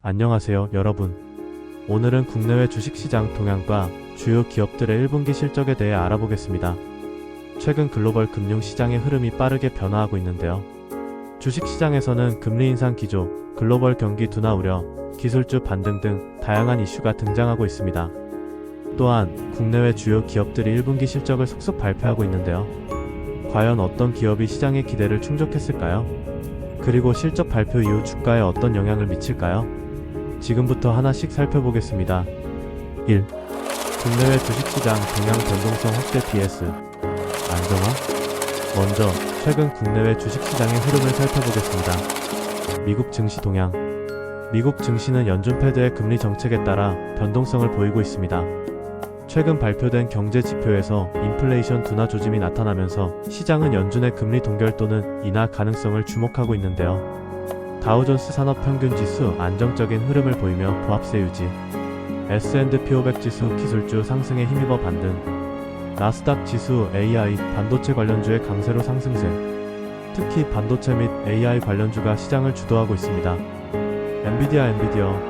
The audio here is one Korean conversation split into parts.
안녕하세요, 여러분. 오늘은 국내외 주식시장 동향과 주요 기업들의 1분기 실적에 대해 알아보겠습니다. 최근 글로벌 금융시장의 흐름이 빠르게 변화하고 있는데요. 주식시장에서는 금리 인상 기조, 글로벌 경기 둔화 우려, 기술주 반등 등 다양한 이슈가 등장하고 있습니다. 또한 국내외 주요 기업들이 1분기 실적을 속속 발표하고 있는데요. 과연 어떤 기업이 시장의 기대를 충족했을까요? 그리고 실적 발표 이후 주가에 어떤 영향을 미칠까요? 지금부터 하나씩 살펴보겠습니다. 1. 국내외 주식시장 동향 변동성 확대 PS 안정화? 먼저 최근 국내외 주식시장의 흐름을 살펴보겠습니다. 미국 증시 동향. 미국 증시는 연준 패드의 금리 정책에 따라 변동성을 보이고 있습니다. 최근 발표된 경제 지표에서 인플레이션 둔화 조짐이 나타나면서 시장은 연준의 금리 동결 또는 인하 가능성을 주목하고 있는데요. 다우존스 산업평균지수 안정적인 흐름을 보이며 보합세 유지, S&P 500 지수 기술주 상승에 힘입어 반등, 나스닥 지수 AI 반도체 관련주의 강세로 상승세, 특히 반도체 및 AI 관련주가 시장을 주도하고 있습니다. 엔비디아,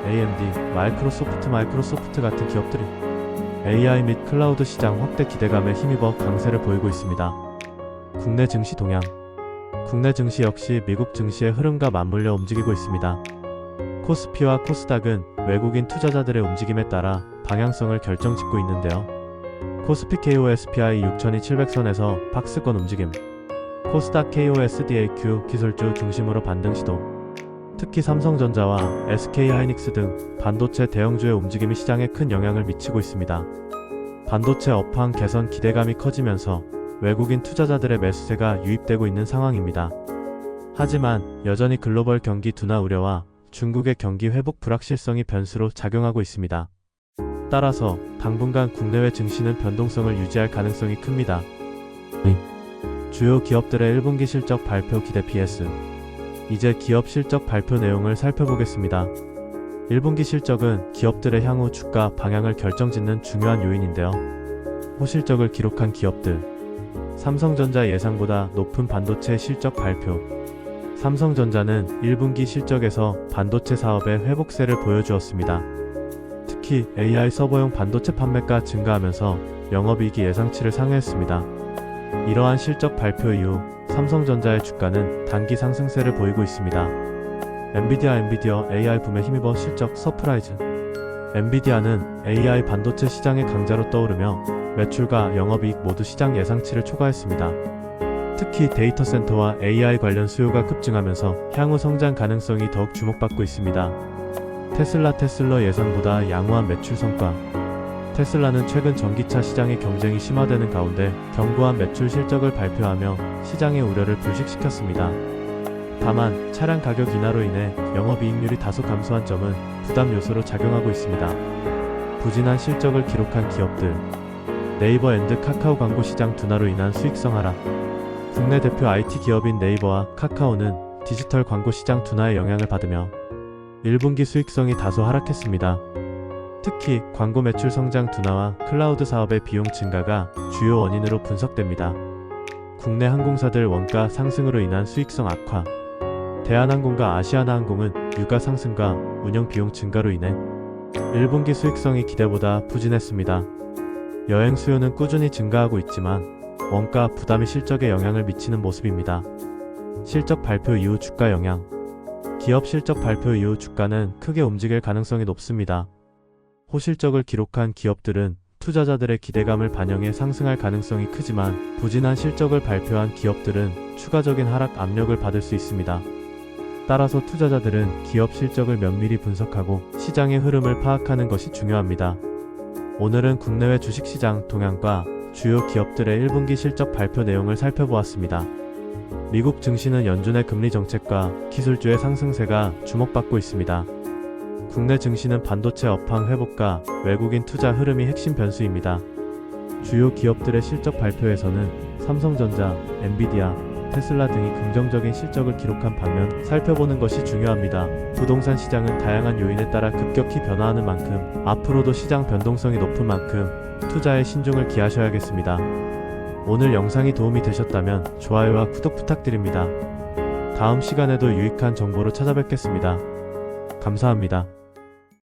AMD, 마이크로소프트 같은 기업들이 AI 및 클라우드 시장 확대 기대감에 힘입어 강세를 보이고 있습니다. 국내 증시 동향. 국내 증시 역시 미국 증시의 흐름과 맞물려 움직이고 있습니다. 코스피와 코스닥은 외국인 투자자들의 움직임에 따라 방향성을 결정짓고 있는데요. 코스피 KOSPI 62,700선에서 박스권 움직임, 코스닥 KOSDAQ 기술주 중심으로 반등 시도, 특히 삼성전자와 SK하이닉스 등 반도체 대형주의 움직임이 시장에 큰 영향을 미치고 있습니다. 반도체 업황 개선 기대감이 커지면서 외국인 투자자들의 매수세가 유입되고 있는 상황입니다. 하지만 여전히 글로벌 경기 둔화 우려와 중국의 경기 회복 불확실성이 변수로 작용하고 있습니다. 따라서 당분간 국내외 증시는 변동성을 유지할 가능성이 큽니다. 주요 기업들의 1분기 실적 발표 기대 PS. 이제 기업 실적 발표 내용을 살펴보겠습니다. 1분기 실적은 기업들의 향후 주가 방향을 결정짓는 중요한 요인인데요. 호실적을 기록한 기업들. 삼성전자 예상보다 높은 반도체 실적 발표. 삼성전자는 1분기 실적에서 반도체 사업의 회복세를 보여주었습니다. 특히 AI 서버용 반도체 판매가 증가하면서 영업이익이 예상치를 상회했습니다. 이러한 실적 발표 이후 삼성전자의 주가는 단기 상승세를 보이고 있습니다. 엔비디아 AI 붐에 힘입어 실적 서프라이즈. 엔비디아는 AI 반도체 시장의 강자로 떠오르며 매출과 영업이익 모두 시장 예상치를 초과했습니다. 특히 데이터 센터와 AI 관련 수요가 급증하면서 향후 성장 가능성이 더욱 주목받고 있습니다. 테슬라 예상보다 양호한 매출 성과. 테슬라는 최근 전기차 시장의 경쟁이 심화되는 가운데 견고한 매출 실적을 발표하며 시장의 우려를 불식시켰습니다. 다만 차량 가격 인하로 인해 영업이익률이 다소 감소한 점은 부담 요소로 작용하고 있습니다. 부진한 실적을 기록한 기업들. 네이버 앤드 카카오 광고 시장 둔화로 인한 수익성 하락. 국내 대표 IT 기업인 네이버와 카카오는 디지털 광고 시장 둔화의 영향을 받으며 1분기 수익성이 다소 하락했습니다. 특히 광고 매출 성장 둔화와 클라우드 사업의 비용 증가가 주요 원인으로 분석됩니다. 국내 항공사들 원가 상승으로 인한 수익성 악화. 대한항공과 아시아나항공은 유가 상승과 운영 비용 증가로 인해 1분기 수익성이 기대보다 부진했습니다. 여행 수요는 꾸준히 증가하고 있지만 원가 부담이 실적에 영향을 미치는 모습입니다. 실적 발표 이후 주가 영향. 기업 실적 발표 이후 주가는 크게 움직일 가능성이 높습니다. 호실적을 기록한 기업들은 투자자들의 기대감을 반영해 상승할 가능성이 크지만 부진한 실적을 발표한 기업들은 추가적인 하락 압력을 받을 수 있습니다. 따라서 투자자들은 기업 실적을 면밀히 분석하고 시장의 흐름을 파악하는 것이 중요합니다. 오늘은 국내외 주식시장 동향과 주요 기업들의 1분기 실적 발표 내용을 살펴보았습니다. 미국 증시는 연준의 금리 정책과 기술주의 상승세가 주목받고 있습니다. 국내 증시는 반도체 업황 회복과 외국인 투자 흐름이 핵심 변수입니다. 주요 기업들의 실적 발표에서는 삼성전자, 엔비디아, 테슬라 등이 긍정적인 실적을 기록한 반면 살펴보는 것이 중요합니다. 부동산 시장은 다양한 요인에 따라 급격히 변화하는 만큼 앞으로도 시장 변동성이 높은 만큼 투자에 신중을 기하셔야겠습니다. 오늘 영상이 도움이 되셨다면 좋아요와 구독 부탁드립니다. 다음 시간에도 유익한 정보로 찾아뵙겠습니다. 감사합니다.